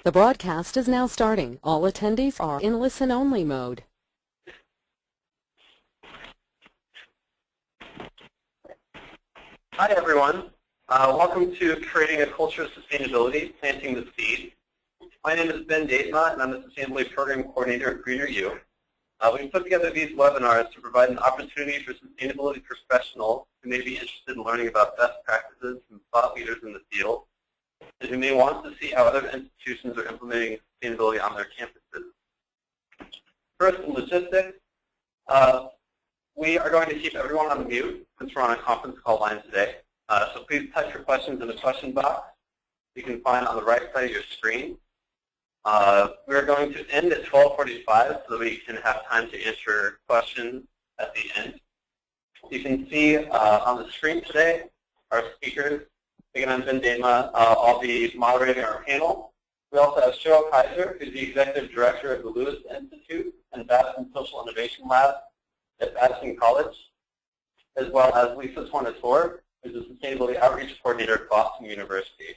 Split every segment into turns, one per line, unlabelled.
The broadcast is now starting. All attendees are in listen-only mode.
Hi, everyone. Welcome to Creating a Culture of Sustainability, Planting the Seed. My name is Ben Datema, and I'm the Sustainability Program Coordinator at GreenerU. We've put together these webinars to provide an opportunity for sustainability professionals who may be interested in learning about best practices from thought leaders in the field, and who may want to see how other institutions are implementing sustainability on their campuses. First, in logistics, we are going to keep everyone on mute since we're on a conference call line today. So please type your questions in the question box you can find on the right side of your screen. We're going to end at 12:45 so that we can have time to answer questions at the end. You can see on the screen today our speakers. Again, I'm Ben Datema. I'll be moderating our panel. We also have Cheryl Kaiser, who's the Executive Director of the Lewis Institute and Babson Social Innovation Lab at Babson College, as well as Lisa Tornatore, who's the Sustainability Outreach Coordinator at Boston University.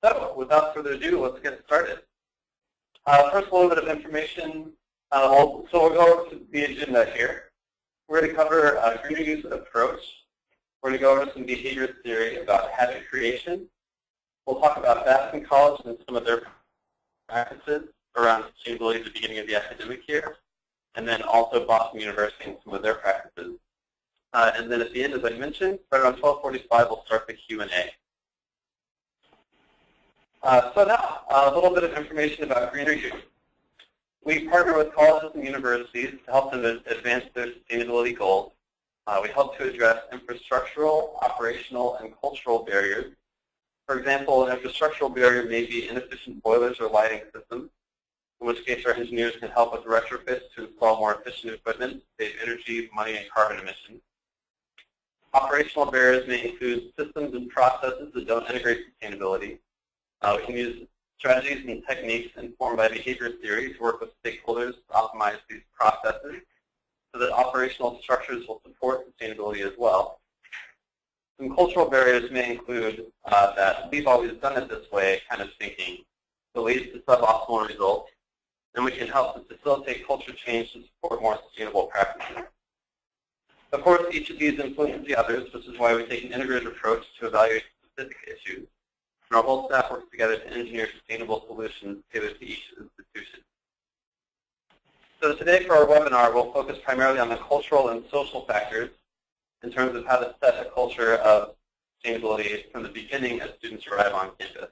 So, without further ado, let's get started. First, a little bit of information. So we'll go over to the agenda here. We're going to cover GreenerU's approach. We're going to go over some behavior theory about habit creation. We'll talk about Babson College and some of their practices around sustainability at the beginning of the academic year, and then also Boston University and some of their practices. And then at the end, as I mentioned, right around 12:45, we'll start the Q&A. So now, a little bit of information about GreenerU. We partner with colleges and universities to help them advance their sustainability goals. We help to address infrastructural, operational, and cultural barriers. For example, an infrastructural barrier may be inefficient boilers or lighting systems, in which case our engineers can help with retrofits to install more efficient equipment, save energy, money, and carbon emissions. Operational barriers may include systems and processes that don't integrate sustainability. We can use strategies and techniques informed by behavior theory to work with stakeholders to optimize these processes so that operational structures will support sustainability as well. Some cultural barriers may include that we've always done it this way kind of thinking that leads to suboptimal results, and we can help to facilitate culture change to support more sustainable practices. Of course, each of these influences the others, which is why we take an integrated approach to evaluate specific issues. And our whole staff works together to engineer sustainable solutions tailored to each institution. So today for our webinar, we'll focus primarily on the cultural and social factors in terms of how to set a culture of sustainability from the beginning as students arrive on campus.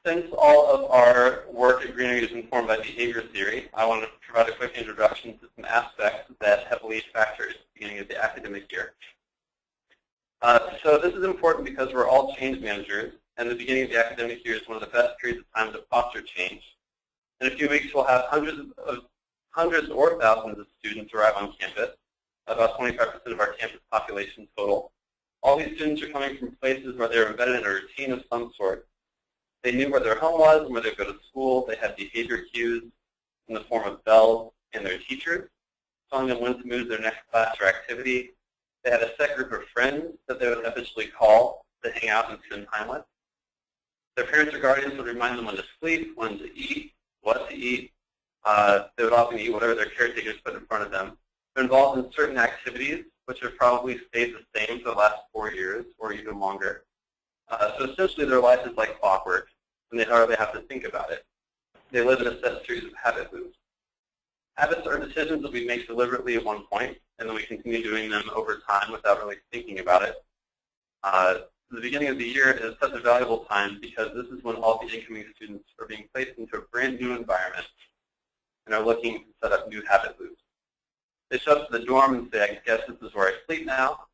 Since all of our work at GreenerU is informed by behavior theory, I want to provide a quick introduction to some aspects that heavily factor at the beginning of the academic year. So this is important because we're all change managers, and the beginning of the academic year is one of the best periods of time to foster change. In a few weeks, we'll have hundreds or thousands of students arrive on campus, about 25% of our campus population total. All these students are coming from places where they're embedded in a routine of some sort. They knew where their home was and where they go to school. They had behavior cues in the form of bells and their teachers, telling them when to move to their next class or activity. They had a set group of friends that they would eventually call to hang out and spend time with. Their parents or guardians would remind them when to sleep, when to eat, what to eat. They would often eat whatever their caretakers put in front of them. They're involved in certain activities, which have probably stayed the same for the last 4 years or even longer. So essentially their life is like clockwork, and they hardly have to think about it. They live in a set series of habit loops. Habits are decisions that we make deliberately at one point, and then we continue doing them over time without really thinking about it. The beginning of the year is such a valuable time because this is when all the incoming students are being placed into a brand new environment and are looking to set up new habit loops. They show up to the dorm and say, I guess this is where I sleep now.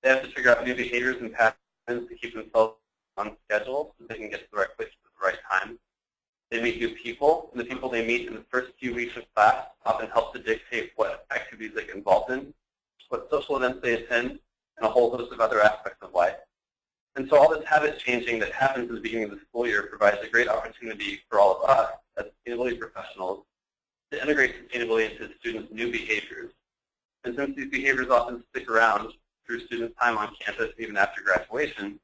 They have to figure out new behaviors and patterns to keep themselves on schedule so they can get to the right place at the right time. They meet new people, and the people they meet in the first few weeks of class often help to dictate what activities they get involved in, what social events they attend, and a whole host of other aspects of life. And so all this habit changing that happens at the beginning of the school year provides a great opportunity for all of us as sustainability professionals to integrate sustainability into students' new behaviors. And since these behaviors often stick around through students' time on campus, even after graduation,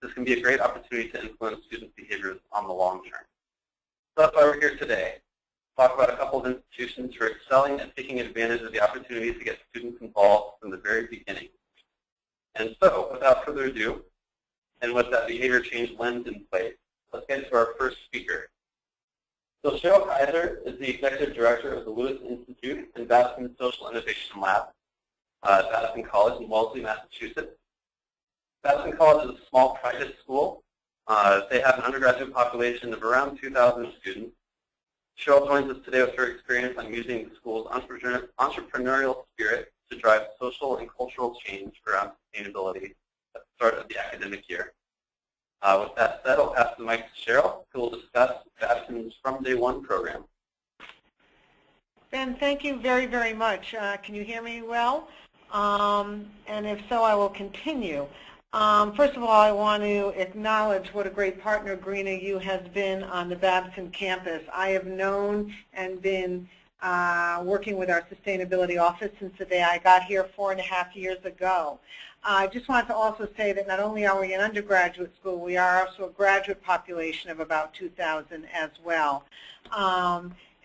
this can be a great opportunity to influence student behaviors on the long term. So that's why we're here today. Talk about a couple of institutions who are excelling and taking advantage of the opportunities to get students involved from the very beginning. And so, without further ado, and with that behavior change lens in place, let's get into our first speaker. So Cheryl Kaiser is the Executive Director of the Lewis Institute and Babson Social Innovation Lab at Babson College in Wellesley, Massachusetts. Babson College is a small private school. They have an undergraduate population of around 2,000 students. Cheryl joins us today with her experience on using the school's entrepreneurial spirit to drive social and cultural change around sustainability at the start of the academic year. With that said, I'll pass the mic to Cheryl, who will discuss Babson's From Day One program.
Ben, thank you very, very much. Can you hear me well? And if so, I will continue. First of all, I want to acknowledge what a great partner GreenerU has been on the Babson campus. I have known and been working with our sustainability office since the day I got here 4.5 years ago. I just wanted to also say that not only are we an undergraduate school, we are also a graduate population of about 2,000 as well.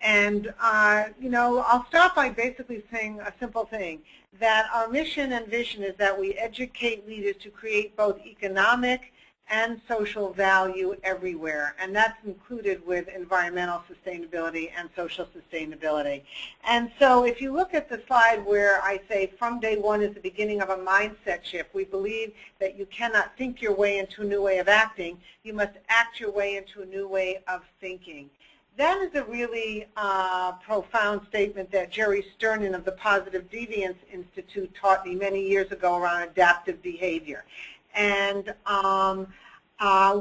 You know, I'll start by basically saying a simple thing, that our mission and vision is that we educate leaders to create both economic and social value everywhere, and that's included with environmental sustainability and social sustainability. And so if you look at the slide where I say from day one is the beginning of a mindset shift, we believe that you cannot think your way into a new way of acting, you must act your way into a new way of thinking. That is a really profound statement that Jerry Sternin of the Positive Deviance Institute taught me many years ago around adaptive behavior. And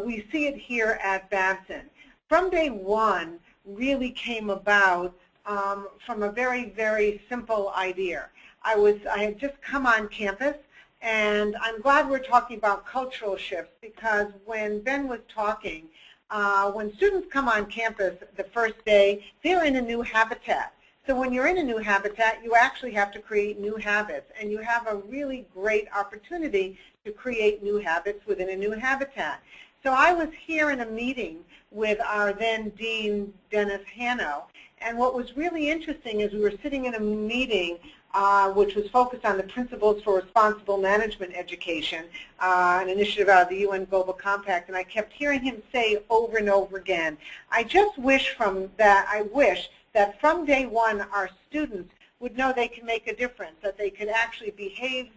we see it here at Babson. From Day One really came about from a very, very simple idea. I had just come on campus, and I'm glad we're talking about cultural shifts, because when Ben was talking, when students come on campus the first day, they're in a new habitat. So when you're in a new habitat, you actually have to create new habits, and you have a really great opportunity to create new habits within a new habitat. So I was here in a meeting with our then Dean, Dennis Hanno, and what was really interesting is we were sitting in a meeting which was focused on the Principles for Responsible Management Education, an initiative out of the UN Global Compact, and I kept hearing him say over and over again, I wish that from day one our students would know they can make a difference, that they could actually behave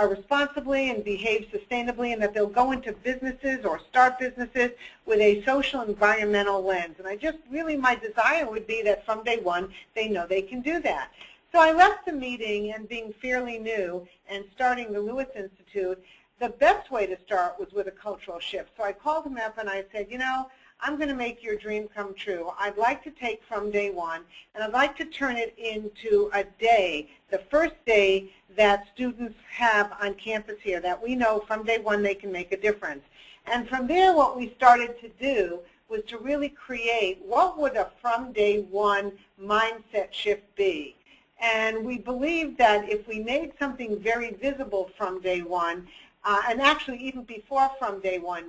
responsibly and behave sustainably, and that they'll go into businesses or start businesses with a social environmental lens. And my desire would be that from day one they know they can do that. So I left the meeting, and being fairly new and starting the Lewis Institute, the best way to start was with a cultural shift. So I called him up and I said, you know, I'm going to make your dream come true. I'd like to take from day one, and I'd like to turn it into a day, the first day that students have on campus here, that we know from day one they can make a difference. And from there, what we started to do was to really create what would a from day one mindset shift be. And we believed that if we made something very visible from day one, and actually even before from day one,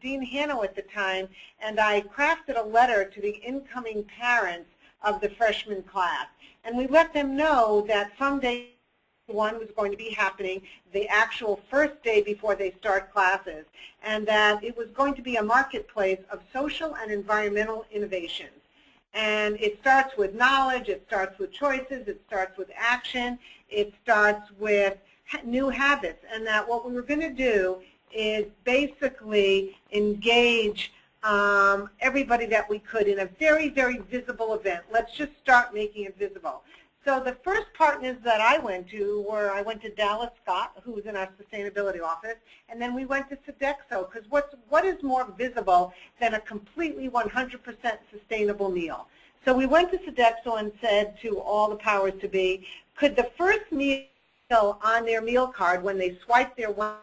Dean Hanno at the time and I crafted a letter to the incoming parents of the freshman class. And we let them know that from day one was going to be happening the actual first day before they start classes, and that it was going to be a marketplace of social and environmental innovations. And it starts with knowledge, it starts with choices, it starts with action, it starts with new habits, and that what we were going to do is basically engage everybody that we could in a very, very visible event. Let's just start making it visible. So the first partners that I went to were, I went to Dallas Scott, who was in our sustainability office, and then we went to Sodexo, because what is more visible than a completely 100% sustainable meal? So we went to Sodexo and said to all the powers to be, could the first meal on their meal card, when they swipe their one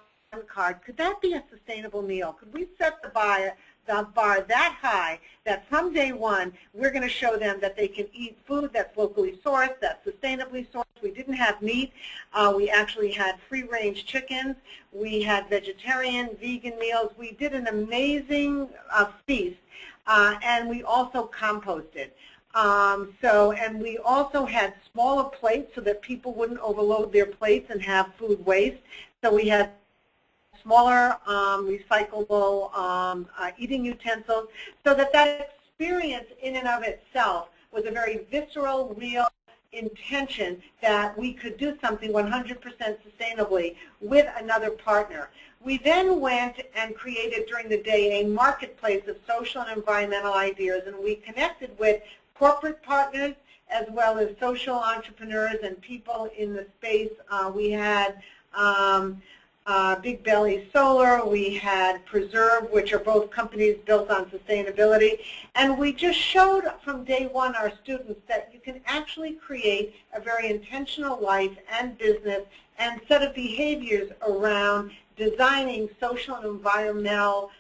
card, could that be a sustainable meal? Could we set the the bar that high that from day one, we're going to show them that they can eat food that's locally sourced, that's sustainably sourced. We didn't have meat. We actually had free-range chickens. We had vegetarian, vegan meals. We did an amazing feast, and we also composted. And we also had smaller plates so that people wouldn't overload their plates and have food waste. So we had smaller recyclable eating utensils, so that experience in and of itself was a very visceral, real intention that we could do something 100% sustainably with another partner. We then went and created during the day a marketplace of social and environmental ideas, and we connected with corporate partners as well as social entrepreneurs and people in the space. We had Big Belly Solar, we had Preserve, which are both companies built on sustainability, and we just showed from day one our students that you can actually create a very intentional life and business and set of behaviors around designing social and environmental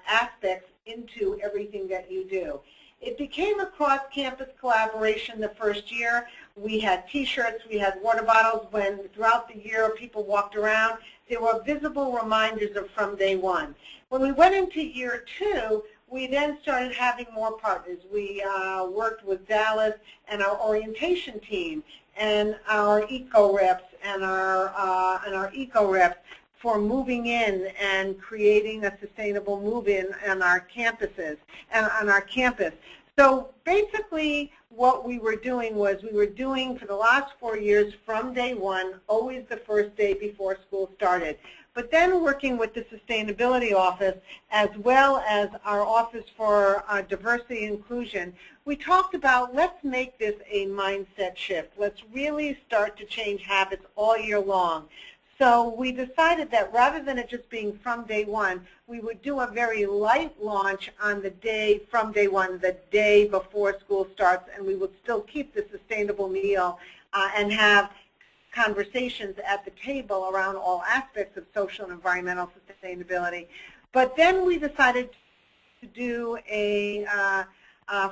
aspects into everything that you do. It became a cross-campus collaboration the first year. We had T-shirts, we had water bottles. When throughout the year people walked around, there were visible reminders of from day one. When we went into year two, we then started having more partners. We worked with Dallas and our orientation team and our eco reps and our eco reps for moving in and creating a sustainable move-in on our campuses and on our campus. So basically what we were doing was we were doing for the last 4 years from day one, always the first day before school started. But then working with the Sustainability Office as well as our Office for Diversity and Inclusion, we talked about let's make this a mindset shift. Let's really start to change habits all year long. So we decided that rather than it just being from day one, we would do a very light launch on the day from day one, the day before school starts, and we would still keep the sustainable meal and have conversations at the table around all aspects of social and environmental sustainability. But then we decided to do a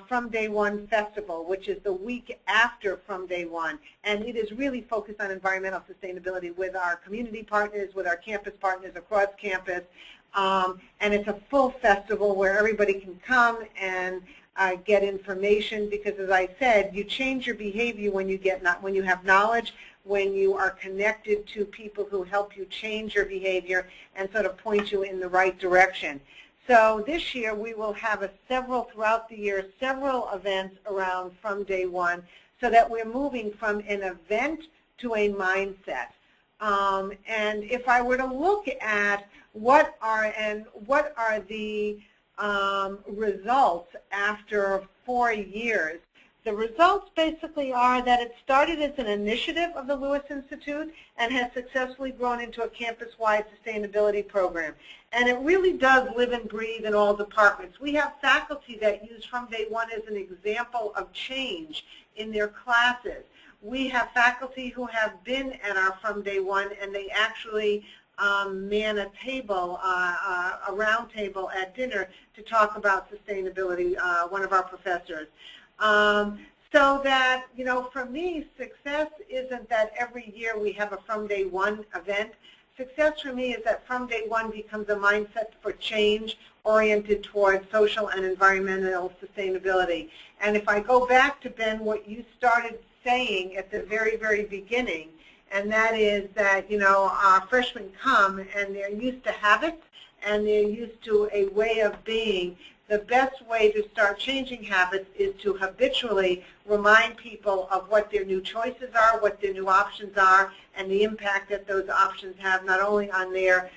From Day One festival, which is the week after From Day One. And it is really focused on environmental sustainability with our community partners, with our campus partners across campus. And it's a full festival where everybody can come and get information, because as I said, you change your behavior when you have knowledge, when you are connected to people who help you change your behavior and sort of point you in the right direction. So this year we will have throughout the year, several events around From Day One, so that we're moving from an event to a mindset. And if I were to look at what are the results after 4 years, the results basically are that it started as an initiative of the Lewis Institute and has successfully grown into a campus-wide sustainability program. And it really does live and breathe in all departments. We have faculty that use From Day One as an example of change in their classes. We have faculty who have been at our From Day One, and they actually man a table, a round table at dinner to talk about sustainability, one of our professors. So that, you know, for me, success isn't that every year we have a From Day One event. Success for me is that From Day One becomes a mindset for change oriented towards social and environmental sustainability. And if I go back to, Ben, what you started saying at the very, very beginning, and that is that, you know, our freshmen come and they're used to habits and they're used to a way of being. The best way to start changing habits is to habitually remind people of what their new choices are, what their new options are, and the impact that those options have not only on their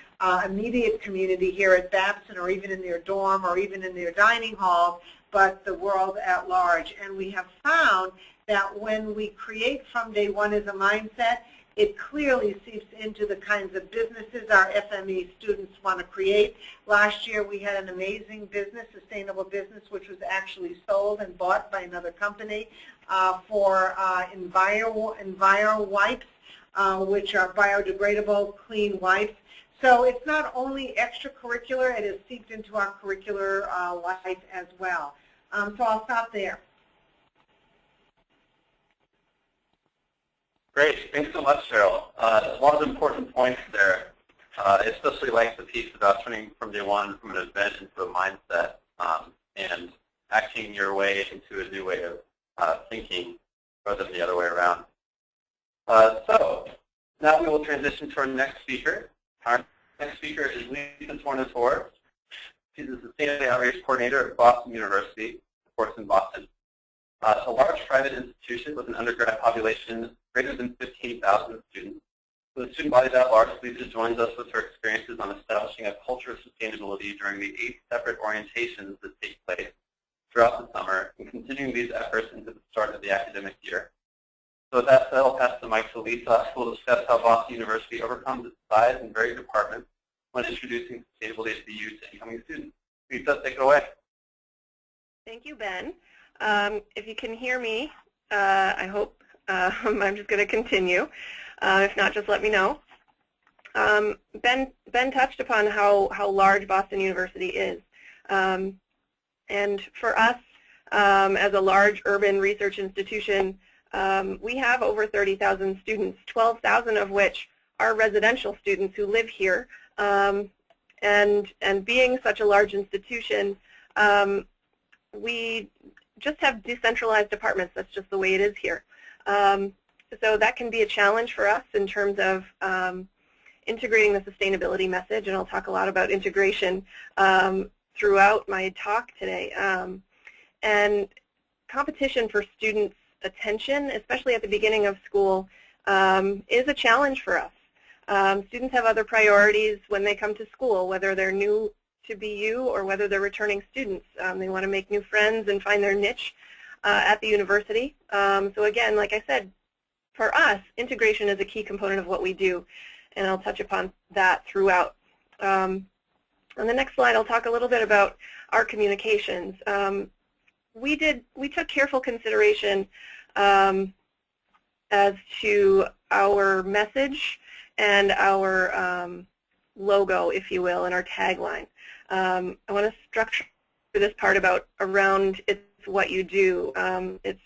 immediate community here at Babson or even in their dorm or even in their dining halls, but the world at large. And we have found that when we create From Day One as a mindset, it clearly seeps into the kinds of businesses our FME students want to create. Last year we had an amazing business, sustainable business, which was actually sold and bought by another company for Enviro wipes, which are biodegradable, clean wipes. So it's not only extracurricular, it is seeped into our curricular life as well. So I'll stop there.
Great. Thanks so much, Cheryl. A lot of important points there, especially like the piece about turning from day one from an event into a mindset and acting your way into a new way of thinking rather than the other way around. So now we will transition to our next speaker. Our next speaker is Lisa Tornatore. She's the Sustainability Outreach Coordinator at Boston University, of course in Boston. A large private institution with an undergrad population greater than 15,000 students. With a student body that large, Lisa joins us with her experiences on establishing a culture of sustainability during the 8 separate orientations that take place throughout the summer and continuing these efforts into the start of the academic year. So with that said, I'll pass the mic to Lisa, who will discuss how Boston University overcomes its size and varied departments when introducing sustainability to the youth and incoming students. Lisa, take it away.
Thank you, Ben. If you can hear me, I hope I'm just going to continue. If not, just let me know. Ben touched upon how large Boston University is. And for us, as a large urban research institution, we have over 30,000 students, 12,000 of which are residential students who live here. And being such a large institution, we just have decentralized departments. That's just the way it is here. So that can be a challenge for us in terms of integrating the sustainability message, and I'll talk a lot about integration throughout my talk today. And competition for students' attention, especially at the beginning of school, is a challenge for us. Students have other priorities when they come to school, whether they're new to BU or whether they're returning students. They want to make new friends and find their niche at the university. So again, like I said, for us, integration is a key component of what we do, and I'll touch upon that throughout. On the next slide, I'll talk a little bit about our communications. We took careful consideration as to our message and our logo, if you will, and our tagline. I want to structure this part around it's what you do. It's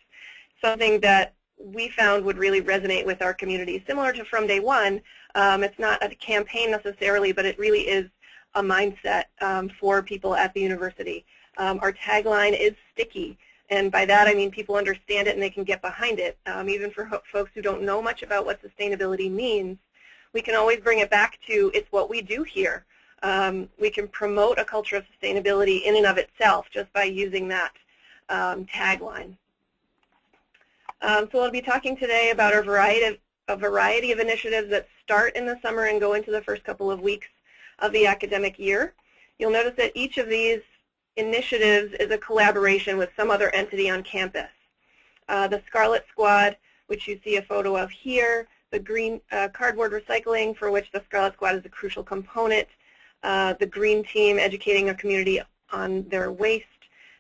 something that we found would really resonate with our community. Similar to From Day One, it's not a campaign necessarily, but it really is a mindset for people at the university. Our tagline is sticky, and by that I mean people understand it and they can get behind it. Even for folks who don't know much about what sustainability means, we can always bring it back to it's what we do here. We can promote a culture of sustainability in and of itself just by using that tagline. So I'll be talking today about a variety of initiatives that start in the summer and go into the first couple of weeks of the academic year. You'll notice that each of these initiatives is a collaboration with some other entity on campus. The Scarlet Squad, which you see a photo of here, the green cardboard recycling, for which the Scarlet Squad is a crucial component, the Green Team educating a community on their waste,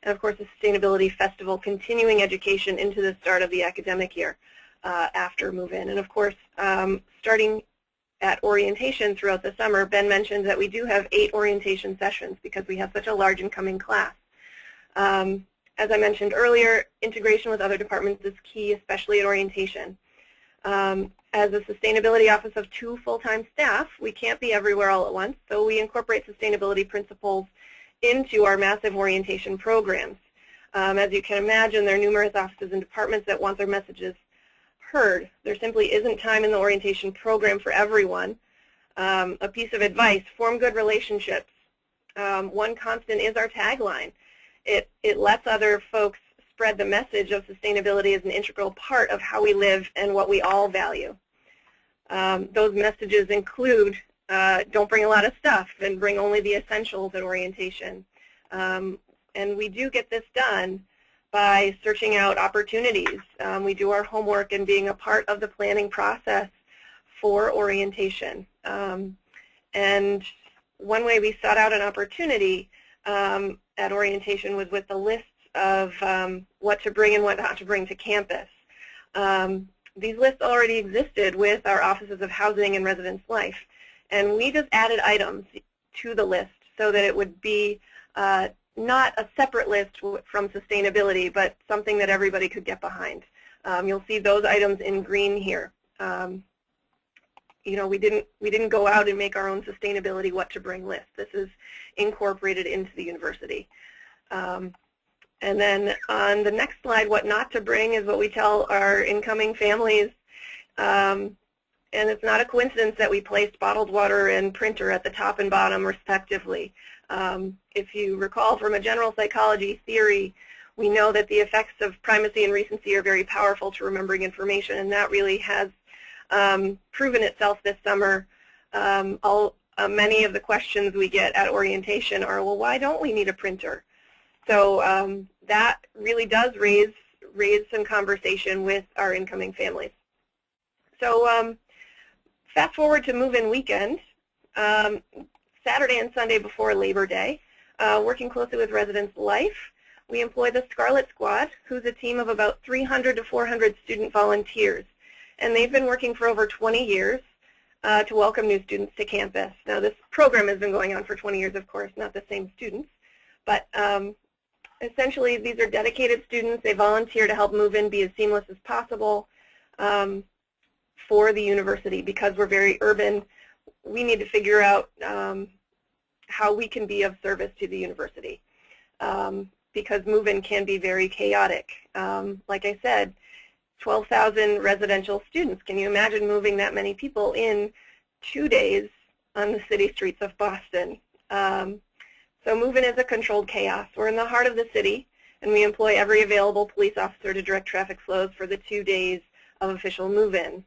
and of course the Sustainability Festival continuing education into the start of the academic year after move-in. And of course, starting at orientation throughout the summer, Ben mentioned that we do have 8 orientation sessions because we have such a large incoming class. As I mentioned earlier, integration with other departments is key, especially at orientation. As a sustainability office of 2 full-time staff, we can't be everywhere all at once, so we incorporate sustainability principles into our massive orientation programs. As you can imagine, there are numerous offices and departments that want their messages heard. There simply isn't time in the orientation program for everyone. A piece of advice, form good relationships. One constant is our tagline. It lets other folks spread the message of sustainability as an integral part of how we live and what we all value. Those messages include don't bring a lot of stuff and bring only the essentials at orientation. And we do get this done by searching out opportunities. We do our homework and being a part of the planning process for orientation. And one way we sought out an opportunity at orientation was with the lists of what to bring and what not to bring to campus. These lists already existed with our offices of housing and residence life. And we just added items to the list so that it would be not a separate list from sustainability, but something that everybody could get behind. You'll see those items in green here. You know, we didn't go out and make our own sustainability what to bring list. This is incorporated into the university. And then on the next slide, what not to bring is what we tell our incoming families. And it's not a coincidence that we placed bottled water and printer at the top and bottom respectively. If you recall from a general psychology theory, we know that the effects of primacy and recency are very powerful to remembering information, and that really has proven itself this summer. Many of the questions we get at orientation are, well, why don't we need a printer? So that really does raise some conversation with our incoming families. So fast forward to move-in weekend, Saturday and Sunday before Labor Day, working closely with Residence Life, we employ the Scarlet Squad, who's a team of about 300 to 400 student volunteers. And they've been working for over 20 years to welcome new students to campus. Now, this program has been going on for 20 years, of course, not the same students. But essentially, these are dedicated students. They volunteer to help move-in be as seamless as possible for the university. Because we're very urban, we need to figure out how we can be of service to the university. Because move-in can be very chaotic. Like I said, 12,000 residential students. Can you imagine moving that many people in 2 days on the city streets of Boston? So move-in is a controlled chaos. We're in the heart of the city, and we employ every available police officer to direct traffic flows for the 2 days of official move-in.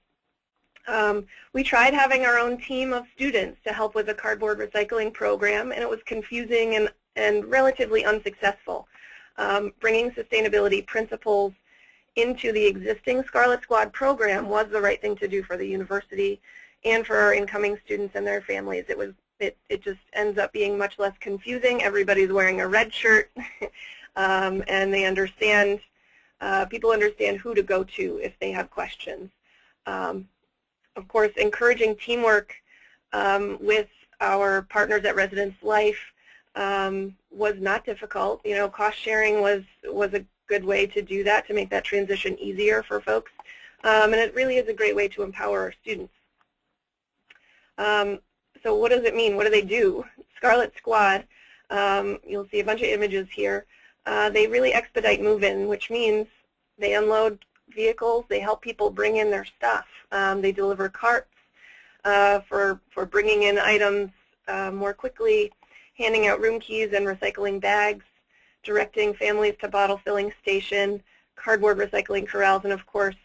We tried having our own team of students to help with a cardboard recycling program, and it was confusing and relatively unsuccessful. Bringing sustainability principles into the existing Scarlet Squad program was the right thing to do for the university and for our incoming students and their families. It just ends up being much less confusing. Everybody's wearing a red shirt, and they understand, people understand who to go to if they have questions. Of course, encouraging teamwork with our partners at Residence Life was not difficult. You know, cost sharing was a good way to do that, to make that transition easier for folks. And it really is a great way to empower our students. So what does it mean? What do they do? Scarlet Squad, you'll see a bunch of images here. They really expedite move-in, which means they unload vehicles, they help people bring in their stuff. They deliver carts for bringing in items more quickly, handing out room keys and recycling bags, directing families to bottle filling station, cardboard recycling corrals, and of course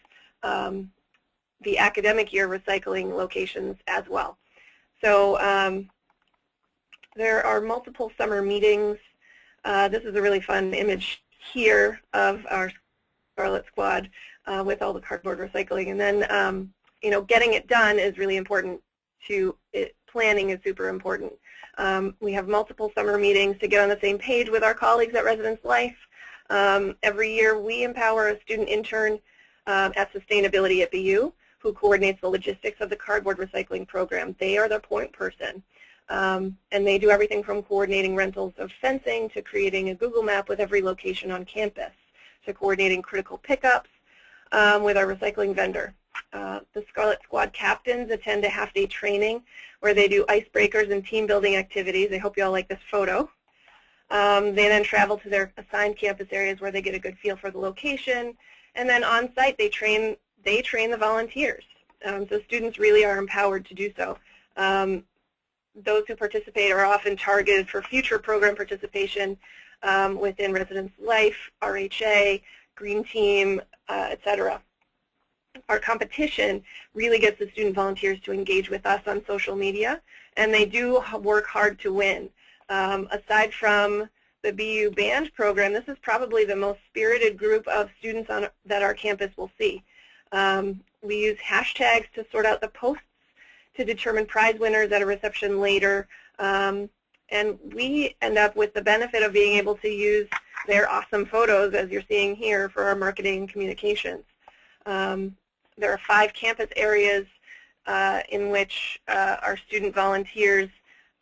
the academic year recycling locations as well. So there are multiple summer meetings. This is a really fun image here of our Scarlet Squad with all the cardboard recycling. And then, you know, getting it done is really important. Planning is super important. We have multiple summer meetings to get on the same page with our colleagues at Residence Life. Every year we empower a student intern at Sustainability at BU who coordinates the logistics of the cardboard recycling program. They are the point person. And they do everything from coordinating rentals of fencing to creating a Google map with every location on campus, to coordinating critical pickups with our recycling vendor. The Scarlet Squad captains attend a half-day training where they do icebreakers and team-building activities. I hope you all like this photo. They then travel to their assigned campus areas where they get a good feel for the location. And then on-site, they train the volunteers. So students really are empowered to do so. Those who participate are often targeted for future program participation within Residence Life, RHA, Green Team, etc. Our competition really gets the student volunteers to engage with us on social media, and they do work hard to win. Aside from the BU band program, this is probably the most spirited group of students that our campus will see. We use hashtags to sort out the posts to determine prize winners at a reception later, and we end up with the benefit of being able to use their awesome photos, as you're seeing here, for our marketing and communications. There are 5 campus areas in which our student volunteers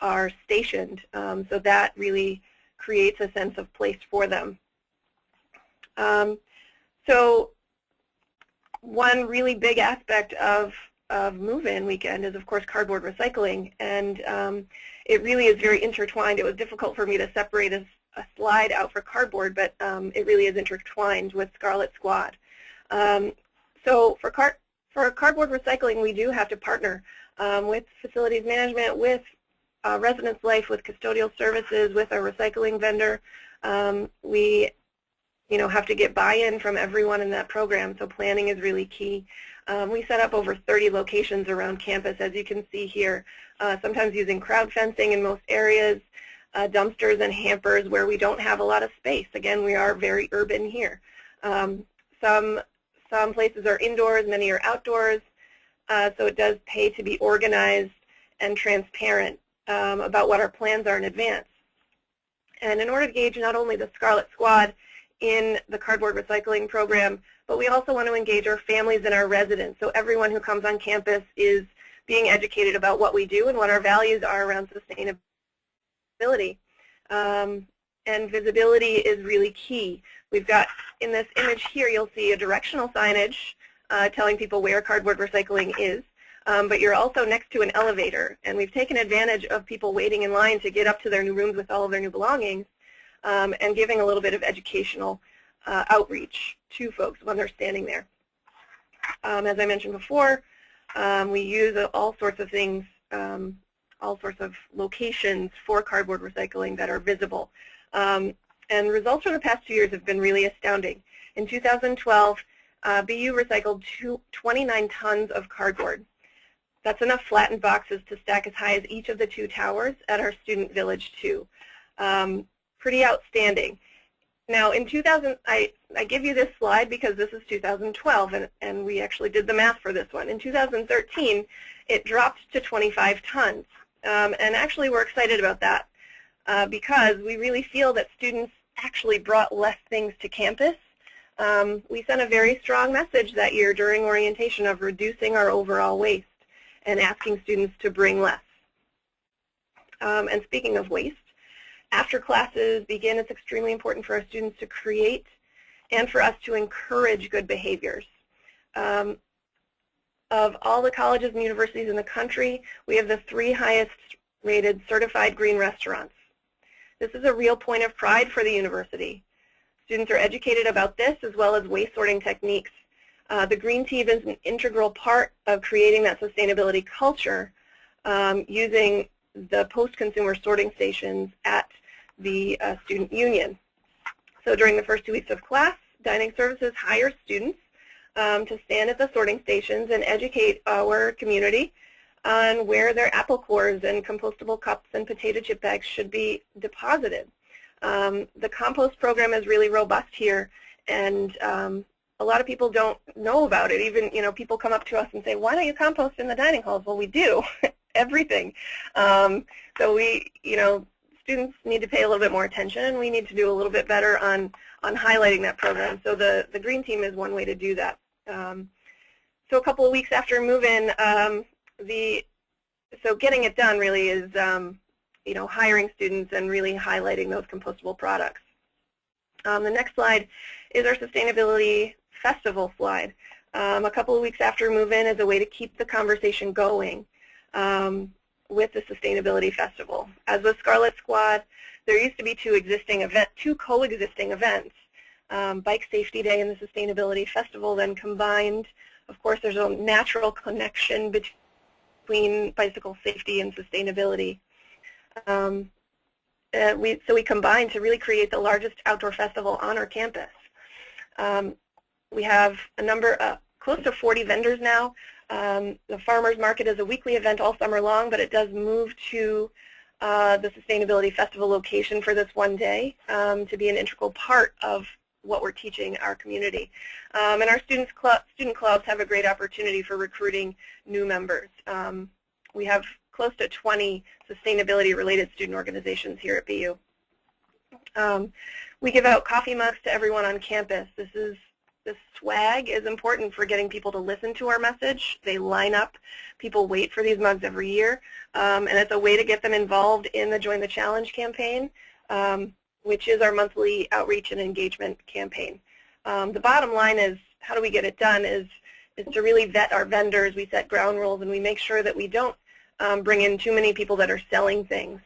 are stationed. So that really creates a sense of place for them. So one really big aspect of Move-In Weekend is, of course, cardboard recycling, and it really is very intertwined. It was difficult for me to separate a slide out for cardboard, but it really is intertwined with Scarlet Squad. So for cardboard recycling, we do have to partner with facilities management, with residence life, with custodial services, with our recycling vendor. We have to get buy-in from everyone in that program, so planning is really key. We set up over 30 locations around campus, as you can see here, sometimes using crowd fencing in most areas, dumpsters and hampers where we don't have a lot of space. Again, we are very urban here. Some places are indoors, many are outdoors, so it does pay to be organized and transparent about what our plans are in advance. And in order to gauge not only the Scarlet Squad in the cardboard recycling program, but we also want to engage our families and our residents. So everyone who comes on campus is being educated about what we do and what our values are around sustainability. And visibility is really key. We've got, in this image here, you'll see a directional signage telling people where cardboard recycling is, but you're also next to an elevator. And we've taken advantage of people waiting in line to get up to their new rooms with all of their new belongings, and giving a little bit of educational outreach to folks when they're standing there. As I mentioned before, we use all sorts of things, all sorts of locations for cardboard recycling that are visible. And results from the past 2 years have been really astounding. In 2012, BU recycled 29 tons of cardboard. That's enough flattened boxes to stack as high as each of the 2 towers at our student village 2. Pretty outstanding. Now in 2000, I give you this slide because this is 2012, and we actually did the math for this one. In 2013, it dropped to 25 tons. And actually we're excited about that because we really feel that students actually brought less things to campus. We sent a very strong message that year during orientation of reducing our overall waste and asking students to bring less. And speaking of waste, after classes begin, it's extremely important for our students to create and for us to encourage good behaviors. Of all the colleges and universities in the country, we have the 3 highest rated certified green restaurants. This is a real point of pride for the university. Students are educated about this as well as waste sorting techniques. The green team is an integral part of creating that sustainability culture using the post-consumer sorting stations at the student union. So during the first 2 weeks of class, dining services hires students to stand at the sorting stations and educate our community on where their apple cores and compostable cups and potato chip bags should be deposited. The compost program is really robust here, and a lot of people don't know about it. Even, people come up to us and say, why don't you compost in the dining halls? Well, we do everything. So we, students need to pay a little bit more attention, and we need to do a little bit better on highlighting that program. So the green team is one way to do that. So a couple of weeks after move-in, so getting it done really is, hiring students and really highlighting those compostable products. The next slide is our sustainability festival slide. A couple of weeks after move-in is a way to keep the conversation going with the sustainability festival. As with Scarlet Squad, there used to be two coexisting events, Bike Safety Day and the Sustainability Festival, then combined. Of course, there's a natural connection between bicycle safety and sustainability. So we combined to really create the largest outdoor festival on our campus. We have a number, close to 40 vendors now. The Farmers Market is a weekly event all summer long, but it does move to the Sustainability Festival location for this one day to be an integral part of what we're teaching our community. And our student clubs have a great opportunity for recruiting new members. We have close to 20 sustainability-related student organizations here at BU. We give out coffee mugs to everyone on campus. This is the swag is important for getting people to listen to our message. They line up. People wait for these mugs every year. And it's a way to get them involved in the Join the Challenge campaign, which is our monthly outreach and engagement campaign. The bottom line is, how do we get it done, is to really vet our vendors. We set ground rules, and we make sure that we don't bring in too many people that are selling things.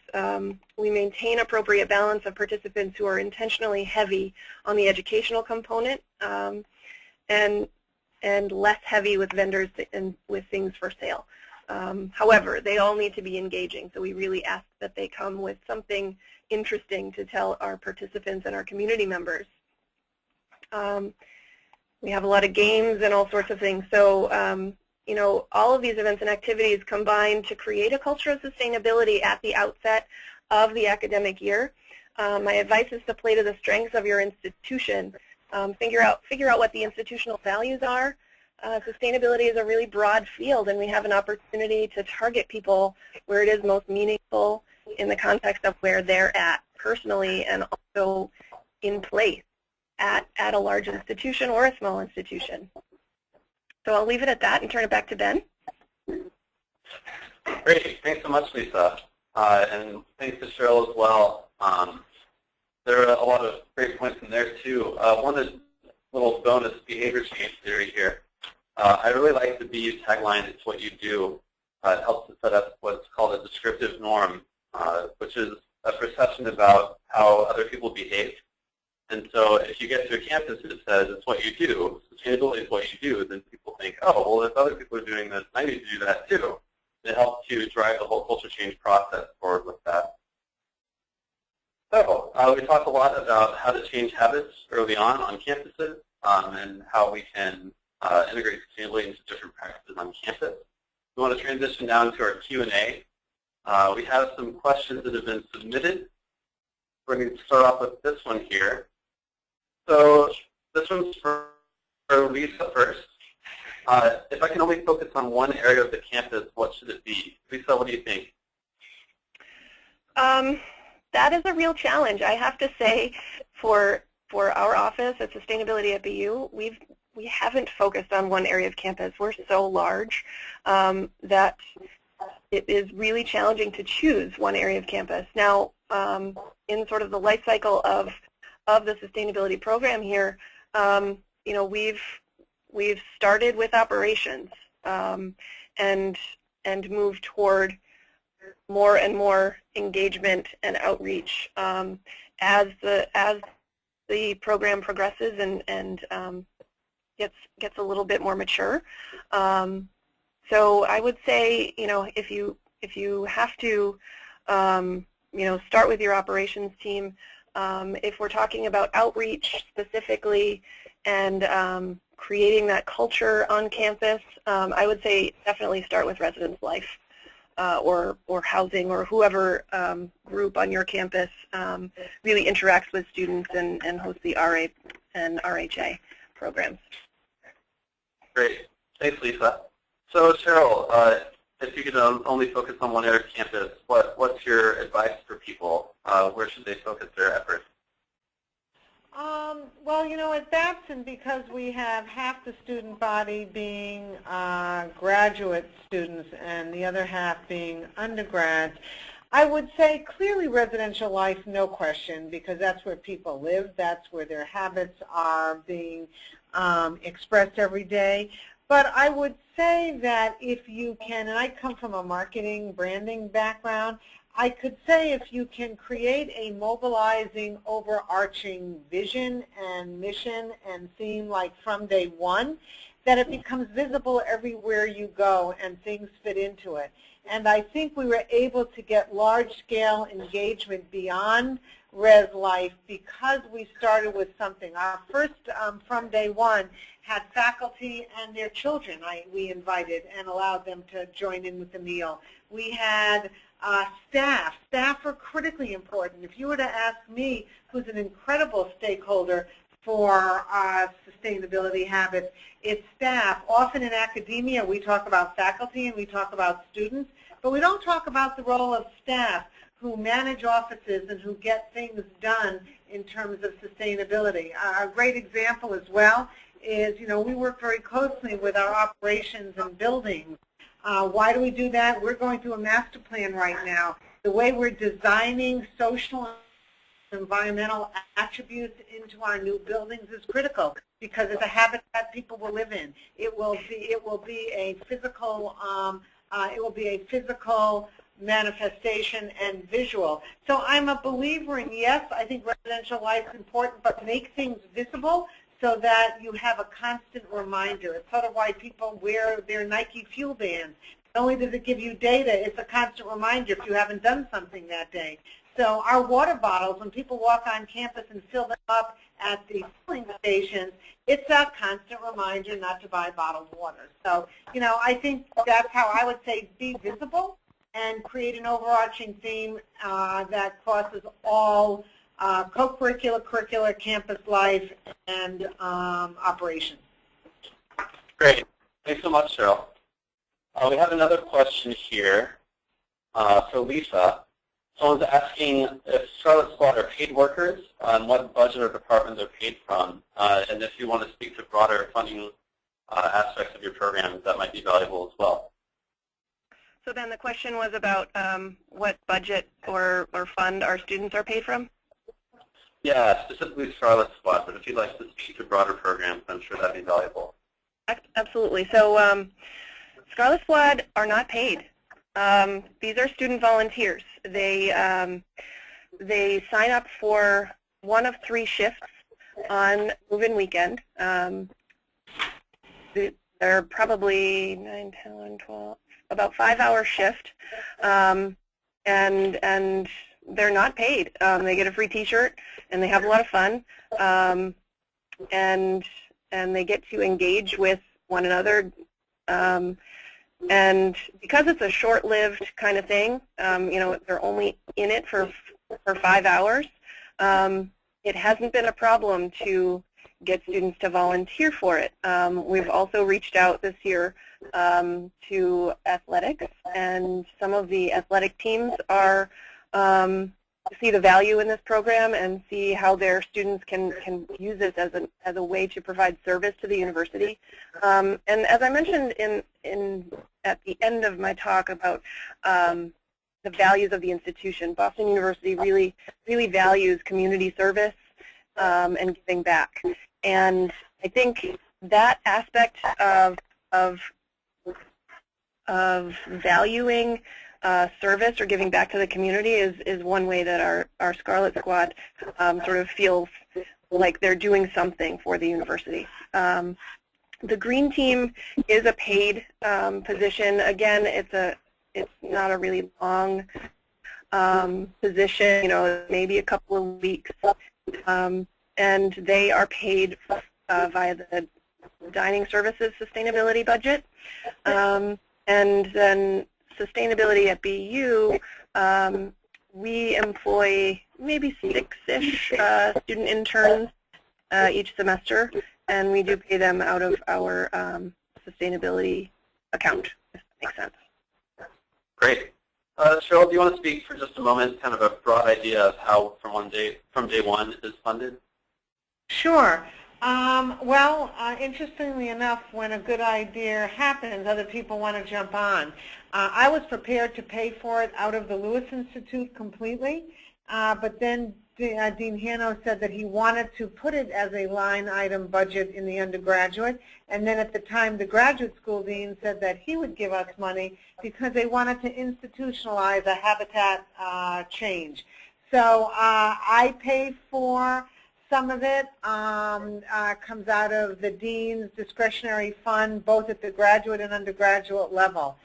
We maintain appropriate balance of participants who are intentionally heavy on the educational component and less heavy with vendors and with things for sale. However, they all need to be engaging, so we really ask that they come with something interesting to tell our participants and our community members. We have a lot of games and all sorts of things, so you know, all of these events and activities combine to create a culture of sustainability at the outset of the academic year. My advice is to play to the strengths of your institution. Figure out what the institutional values are. Sustainability is a really broad field, and we have an opportunity to target people where it is most meaningful in the context of where they're at personally and also in place at a large institution or a small institution. So I'll leave it at that and turn it back to Ben.
Great. Thanks so much, Lisa. And thanks to Cheryl as well. There are a lot of great points in there, too. One is little bonus behavior change theory here. I really like the BU tagline, "It's what you do." It helps to set up what's called a descriptive norm, which is a perception about how other people behave. And so if you get to a campus that says it's what you do, sustainability is what you do, then people think, oh, well, if other people are doing this, I need to do that too. It helps to drive the whole culture change process forward with that. So we talked a lot about how to change habits early on campuses and how we can integrate sustainability into different practices on campus. We want to transition now to our Q&A. We have some questions that have been submitted. We're going to start off with this one here. So this one's for Lisa first. If I can only focus on one area of the campus, what should it be? Lisa, what do you think?
That is a real challenge. I have to say, for our office at Sustainability at BU, we haven't focused on one area of campus. We're so large that it is really challenging to choose one area of campus. Now, in sort of the life cycle of the sustainability program here, you know, we've started with operations and moved toward more and more engagement and outreach as the program progresses and gets a little bit more mature. So I would say, you know, if you have to, you know, start with your operations team. If we're talking about outreach specifically and creating that culture on campus, I would say definitely start with residence life or housing or whoever group on your campus really interacts with students and hosts the RA and RHA programs.
Great. Thanks, Lisa. So, Cheryl, if you could only focus on one area of campus, what's your advice for people? Where should they focus their efforts?
Well, you know, at Babson, because we have half the student body being graduate students and the other half being undergrads, I would say clearly residential life, no question, because that's where people live. That's where their habits are being expressed every day. But I would say that if you can, and I come from a marketing, branding background, I could say if you can create a mobilizing, overarching vision and mission and theme like from day one, that it becomes visible everywhere you go and things fit into it. And I think we were able to get large-scale engagement beyond res life because we started with something. Our first, from day one, had faculty and their children we invited and allowed them to join in with the meal. We had staff. Staff are critically important. If you were to ask me, who's an incredible stakeholder for sustainability habits, it's staff. Often in academia, we talk about faculty and we talk about students, but we don't talk about the role of staff who manage offices and who get things done in terms of sustainability. A great example as well is, we work very closely with our operations and buildings. Why do we do that? We're going through a master plan right now. The way we're designing social and environmental attributes into our new buildings is critical because it's a habitat people will live in. It will be a physical manifestation and visual. So I'm a believer in, yes, I think residential life is important, but make things visible so that you have a constant reminder. It's sort of why people wear their Nike fuel bands. Not only does it give you data, it's a constant reminder if you haven't done something that day. So our water bottles, when people walk on campus and fill them up at the filling stations, it's a constant reminder not to buy bottled water. So, I think that's how I would say be visible and create an overarching theme that crosses all co-curricular, curricular, campus life, and operations.
Great. Thanks so much, Cheryl. We have another question here for Lisa. Someone's asking if Scarlet Squad are paid workers and what budget or department they're paid from, and if you want to speak to broader funding aspects of your programs, that might be valuable as well.
So then the question was about what budget or fund our students are paid from?
Yeah, specifically Scarlet Squad, but if you'd like to speak to broader programs, I'm sure that'd be valuable.
Absolutely. So Scarlet Squad are not paid. These are student volunteers. They sign up for one of 3 shifts on move-in weekend. They're probably 9, 10, 11, 12, about 5-hour shift, and they're not paid. They get a free T-shirt, and they have a lot of fun, and they get to engage with one another. And because it's a short-lived kind of thing, they're only in it for 5 hours, it hasn't been a problem to get students to volunteer for it. We've also reached out this year to athletics, and some of the athletic teams are see the value in this program and see how their students can use this as a way to provide service to the university. And as I mentioned at the end of my talk about the values of the institution, Boston University really values community service and giving back. And I think that aspect of valuing service or giving back to the community is one way that our Scarlet Squad sort of feels like they're doing something for the university. The Green Team is a paid position. Again, it's not a really long position, maybe a couple of weeks, and they are paid via the dining services sustainability budget, and then sustainability at BU, we employ maybe 6-ish student interns each semester, and we do pay them out of our sustainability account, if that makes sense.
Great. Cheryl, do you want to speak for just a moment, kind of a broad idea of how from day one is funded?
Sure. Interestingly enough, when a good idea happens, other people want to jump on. I was prepared to pay for it out of the Lewis Institute completely, but then Dean Hanno said that he wanted to put it as a line item budget in the undergraduate, and then at the time the graduate school dean said that he would give us money because they wanted to institutionalize a habitat change. So I pay for some of it, comes out of the dean's discretionary fund, both at the graduate and undergraduate level.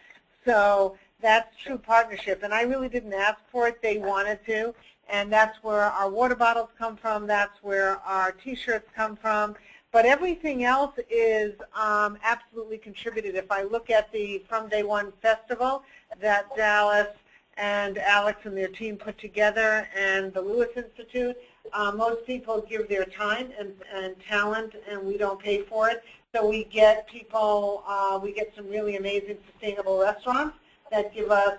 So that's true partnership, and I really didn't ask for it. They wanted to, and that's where our water bottles come from. That's where our T-shirts come from. But everything else is absolutely contributed. If I look at the From Day One festival that Dallas and Alex and their team put together, and the Lewis Institute, most people give their time and talent, and we don't pay for it. So we get people, we get some really amazing sustainable restaurants that give us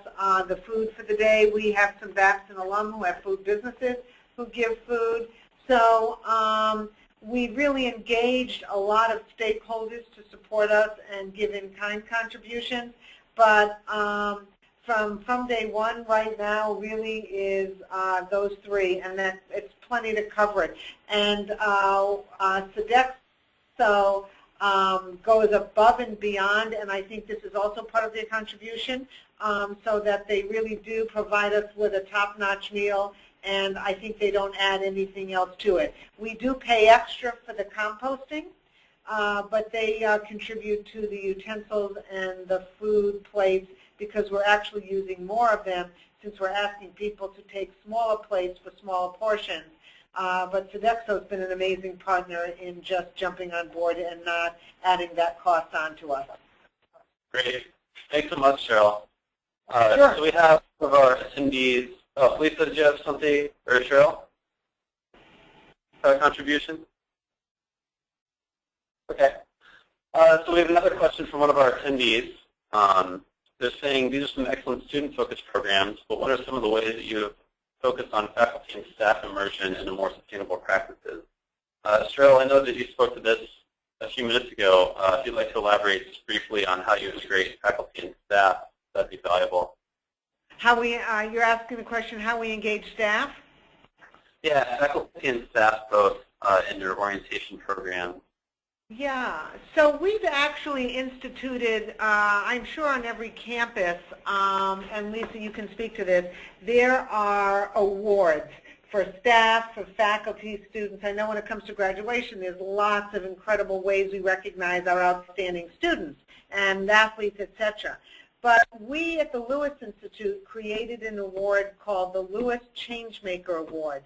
the food for the day. We have some Babson alum who have food businesses who give food. So we really engaged a lot of stakeholders to support us and give in-kind contributions. But from day one right now really is those three, and that it's plenty to cover it. And Sodexo goes above and beyond, and I think this is also part of their contribution, so that they really do provide us with a top-notch meal, and I think they don't add anything else to it. We do pay extra for the composting, but they contribute to the utensils and the food plates because we're actually using more of them since we're asking people to take smaller plates for smaller portions. But Sodexo has been an amazing partner in just jumping on board and not adding that cost on to us.
Great. Thanks so much, Cheryl.
Sure.
So we have some of our attendees. Oh, Lisa, did you have something, or Cheryl? Contribution? Okay. So we have another question from one of our attendees. They're saying these are some excellent student-focused programs, but what are some of the ways that you have focused on faculty and staff immersion into more sustainable practices? Cheryl, I know that you spoke to this a few minutes ago. If you'd like to elaborate just briefly on how you integrate faculty and staff, that'd be valuable.
How we, you're asking the question, how we engage staff?
Yeah, faculty and staff both in their orientation programs.
Yeah, so we've actually instituted, I'm sure on every campus, and Lisa, you can speak to this, there are awards for staff, for faculty, students. I know when it comes to graduation, there's lots of incredible ways we recognize our outstanding students and athletes, etc. But we at the Lewis Institute created an award called the Lewis Changemaker Award,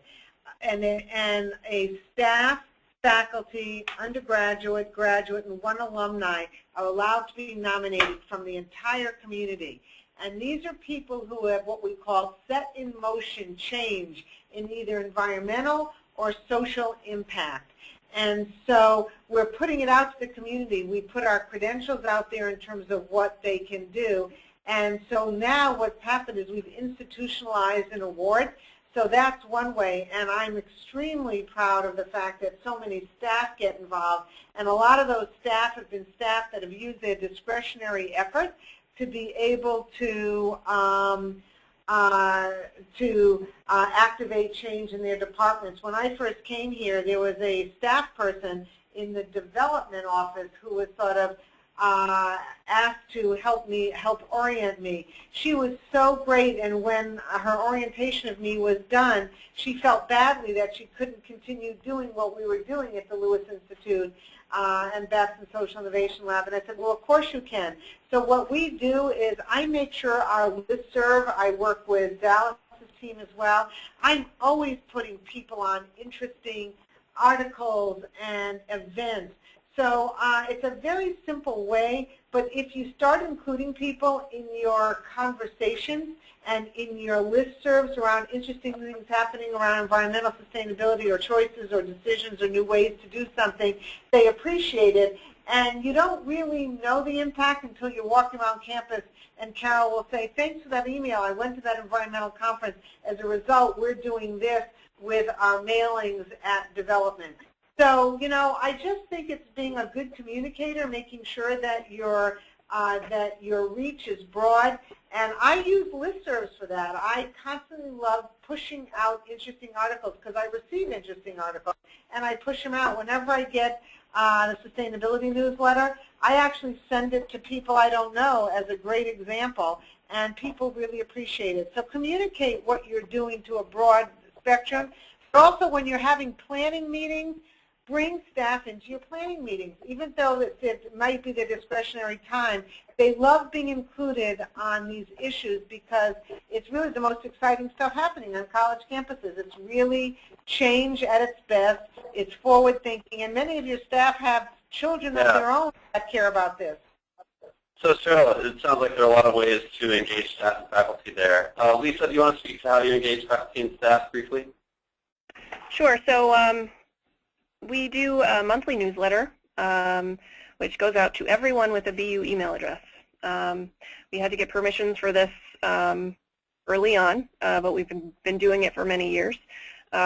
and a staff, faculty, undergraduate, graduate, and one alumni are allowed to be nominated from the entire community. And these are people who have what we call set in motion change in either environmental or social impact. And so we're putting it out to the community. We put our credentials out there in terms of what they can do. And so now what's happened is we've institutionalized an award. So that's one way, and I'm extremely proud of the fact that so many staff get involved, and a lot of those staff have been staff that have used their discretionary effort to be able to activate change in their departments. When I first came here, there was a staff person in the development office who was sort of asked to help orient me. She was so great, and when her orientation of me was done, she felt badly that she couldn't continue doing what we were doing at the Lewis Institute and Babson Social Innovation Lab. And I said, well, of course you can. So what we do is I make sure our listserv, I work with Dallas' team as well, I'm always putting people on interesting articles and events. So it's a very simple way, but if you start including people in your conversations and in your listservs around interesting things happening around environmental sustainability or choices or decisions or new ways to do something, they appreciate it. And you don't really know the impact until you're walking around campus and Carol will say, thanks for that email. I went to that environmental conference. As a result, we're doing this with our mailings at development. So, you know, I just think it's being a good communicator, making sure that your reach is broad. And I use listservs for that. I constantly love pushing out interesting articles because I receive interesting articles, and I push them out. Whenever I get the sustainability newsletter, I actually send it to people I don't know as a great example, and people really appreciate it. So communicate what you're doing to a broad spectrum. But also when you're having planning meetings, bring staff into your planning meetings. Even though it might be their discretionary time, they love being included on these issues because it's really the most exciting stuff happening on college campuses. It's really change at its best. It's forward thinking, and many of your staff have children of their own that care about this.
So Cheryl, it sounds like there are a lot of ways to engage staff and faculty there. Lisa, do you want to speak to how you engage faculty and staff briefly?
Sure. So we do a monthly newsletter, which goes out to everyone with a BU email address. We had to get permissions for this early on, but we've been doing it for many years.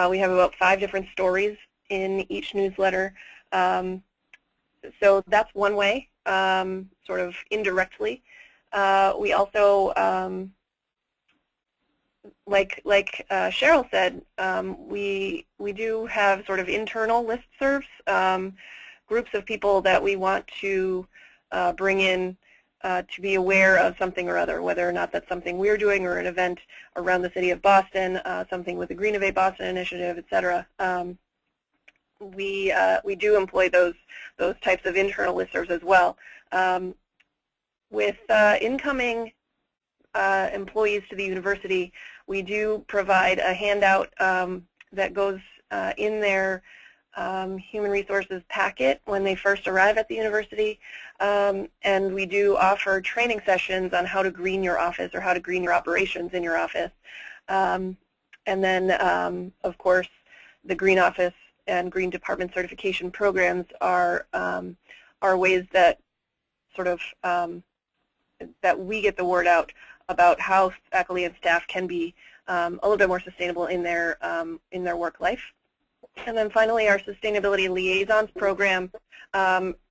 We have about 5 different stories in each newsletter. So that's one way, sort of indirectly. We also, like Cheryl said, we do have sort of internal listservs, groups of people that we want to bring in to be aware of something or other, whether or not that's something we're doing or an event around the city of Boston, something with the GreenerU Boston initiative, et cetera. We do employ those types of internal listservs as well. With incoming employees to the university, we do provide a handout that goes in their human resources packet when they first arrive at the university, and we do offer training sessions on how to green your office or how to green your operations in your office. And then, of course, the Green Office and Green Department certification programs are ways that sort of that we get the word out about how faculty and staff can be a little bit more sustainable in their work life. And then finally, our Sustainability Liaisons program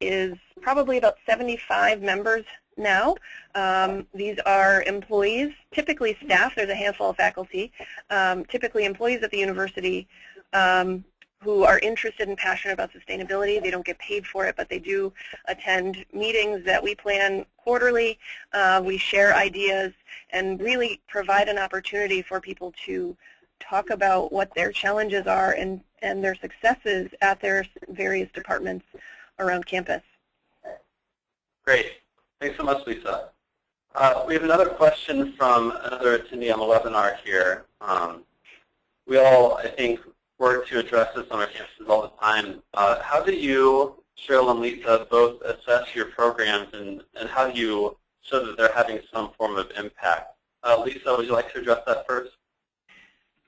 is probably about 75 members now. These are employees, typically staff. There's a handful of faculty, typically employees at the university who are interested and passionate about sustainability. They don't get paid for it, but they do attend meetings that we plan quarterly. We share ideas and really provide an opportunity for people to talk about what their challenges are and their successes at their various departments around campus.
Great. Thanks so much, Lisa. We have another question from another attendee on the webinar here. We all, I think, work to address this on our campuses all the time. How do you, Cheryl and Lisa, both assess your programs and how do you show that they're having some form of impact? Lisa, would you like to address that first?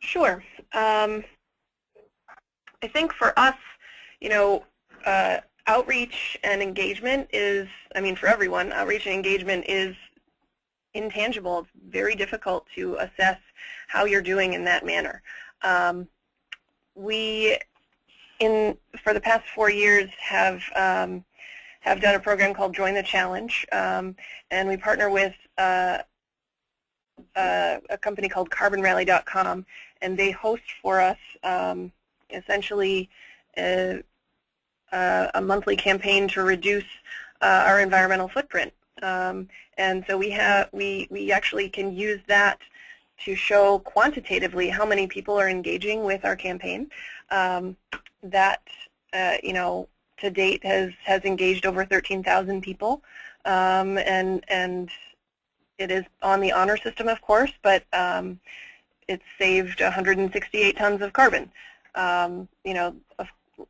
Sure. I think for us, you know, outreach and engagement is, I mean, for everyone, outreach and engagement is intangible. It's very difficult to assess how you're doing in that manner. We, for the past 4 years, have done a program called Join the Challenge, and we partner with a company called carbonrally.com, and they host for us essentially a monthly campaign to reduce our environmental footprint. And so we actually can use that to show quantitatively how many people are engaging with our campaign. That you know, to date has engaged over 13,000 people, and it is on the honor system, of course, but it's saved 168 tons of carbon. You know,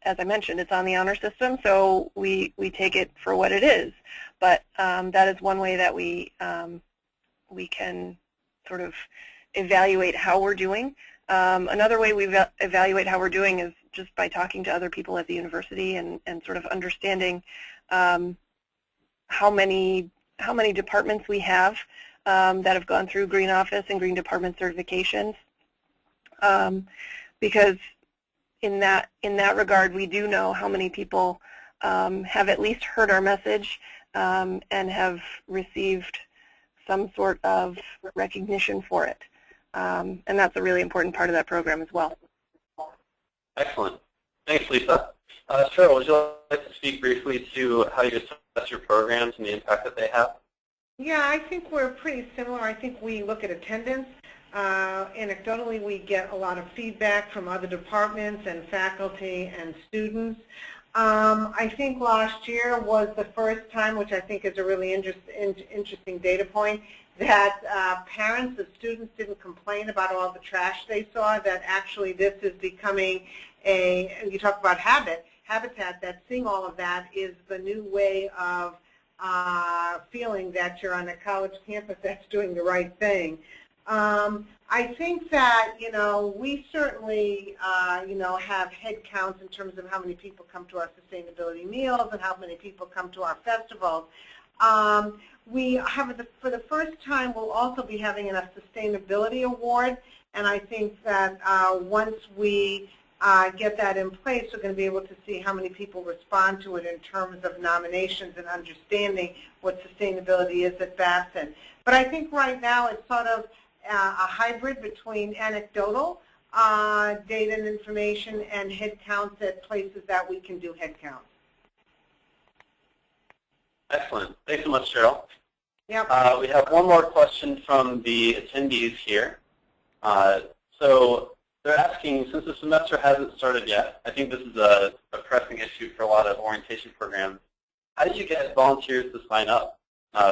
as I mentioned, it's on the honor system, so we take it for what it is. But that is one way that we can sort of evaluate how we're doing. Another way we evaluate how we're doing is just by talking to other people at the university and sort of understanding how many departments we have that have gone through Green Office and Green Department certifications. Because in that regard, we do know how many people have at least heard our message and have received some sort of recognition for it. And that's a really important part of that program as well.
Excellent. Thanks, Lisa. Cheryl, would you like to speak briefly to how you assess your programs and the impact that they have?
Yeah, I think we're pretty similar. I think we look at attendance. Anecdotally, we get a lot of feedback from other departments and faculty and students. I think last year was the first time, which I think is a really interesting data point, that parents of students didn't complain about all the trash they saw, that actually this is becoming you talk about habitat, that seeing all of that is the new way of feeling that you're on a college campus that's doing the right thing. I think that, you know, we certainly, you know, have head counts in terms of how many people come to our sustainability meals and how many people come to our festivals. We have, for the first time, we'll also be having a sustainability award, and I think that once we get that in place, we're going to be able to see how many people respond to it in terms of nominations and understanding what sustainability is at Babson. But I think right now it's sort of a hybrid between anecdotal data and information and head counts at places that we can do head counts.
Excellent. Thanks so much, Cheryl.
Yep.
We have one more question from the attendees here. So they're asking, since the semester hasn't started yet, I think this is a pressing issue for a lot of orientation programs, how do you get volunteers to sign up?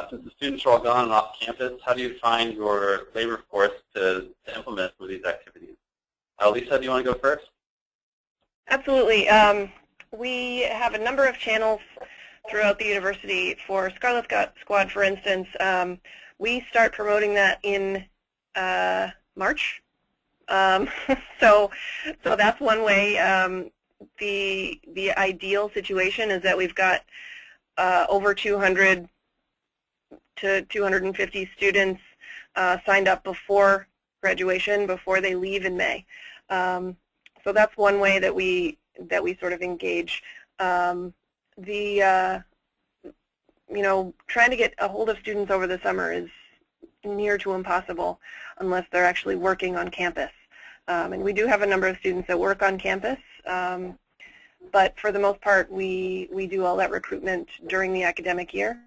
Since the students are all gone and off campus, how do you find your labor force to implement some of these activities? Lisa, do you want to go first?
Absolutely. We have a number of channels throughout the university. For Scarlet Squad, for instance, we start promoting that in March. So that's one way. The ideal situation is that we've got over 200 to 250 students signed up before graduation, before they leave in May. So that's one way that we sort of engage. You know, trying to get a hold of students over the summer is near to impossible unless they're actually working on campus. And we do have a number of students that work on campus, but for the most part, we do all that recruitment during the academic year.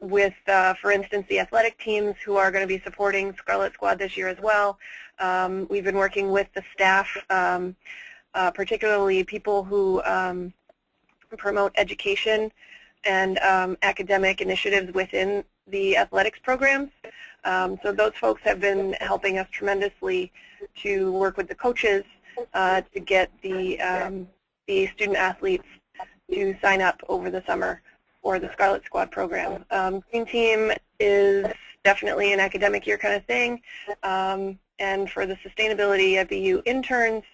With, for instance, the athletic teams who are going to be supporting Scarlet Squad this year as well, we've been working with the staff, particularly people who promote education and academic initiatives within the athletics programs. So those folks have been helping us tremendously to work with the coaches to get the student athletes to sign up over the summer for the Scarlet Squad program. Green Team is definitely an academic year kind of thing. And for the sustainability at BU interns,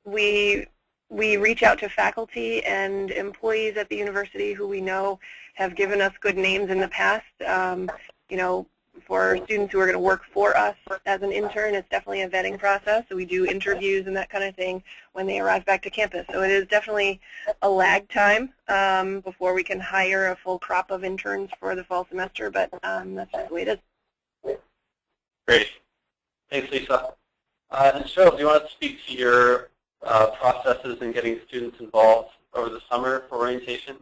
we reach out to faculty and employees at the university who we know have given us good names in the past. You know, for students who are going to work for us as an intern, it's definitely a vetting process. So we do interviews and that kind of thing when they arrive back to campus. So it is definitely a lag time before we can hire a full crop of interns for the fall semester, but that's just the way it is.
Great. Thanks, Lisa. And Cheryl, do you want to speak to your processes in getting students involved over the summer for orientation?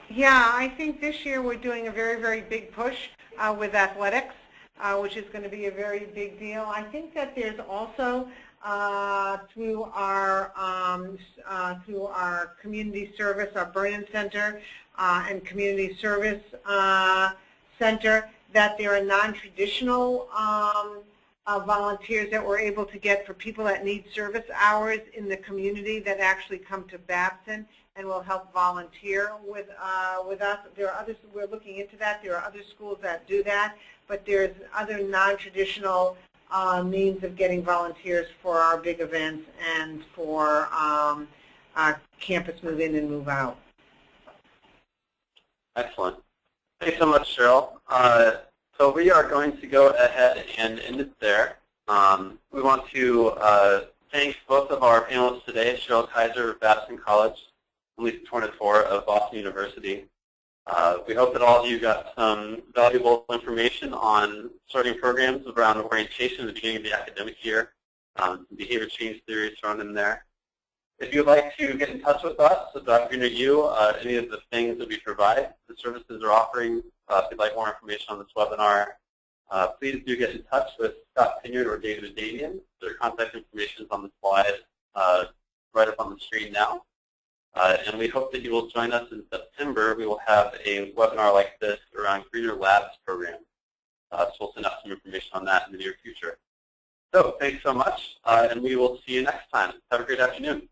Yeah, I think this year we're doing a very, very big push with athletics, which is going to be a very big deal. I think that there's also through our community service, our Burn-In Center and community service center, that there are non-traditional volunteers that we're able to get for people that need service hours in the community that actually come to Babson and will help volunteer with us. There are others, we're looking into that. There are other schools that do that, but there's other non-traditional means of getting volunteers for our big events and for campus move in and move out.
Excellent. Thanks so much, Cheryl. So we are going to go ahead and end it there. We want to thank both of our panelists today, Cheryl Kaiser of Babson College and Lisa Tornatore of Boston University. We hope that all of you got some valuable information on starting programs around orientation at the beginning of the academic year, behavior change theories thrown in there. If you'd like to get in touch with us about GreenerU, any of the things that we provide, the services we're offering, if you'd like more information on this webinar, please do get in touch with Scott Pinyard or David Davian. Their contact information is on the slide right up on the screen now. And we hope that you will join us in September. We will have a webinar like this around Greener Labs program. So we'll send out some information on that in the near future. So thanks so much, and we will see you next time. Have a great afternoon.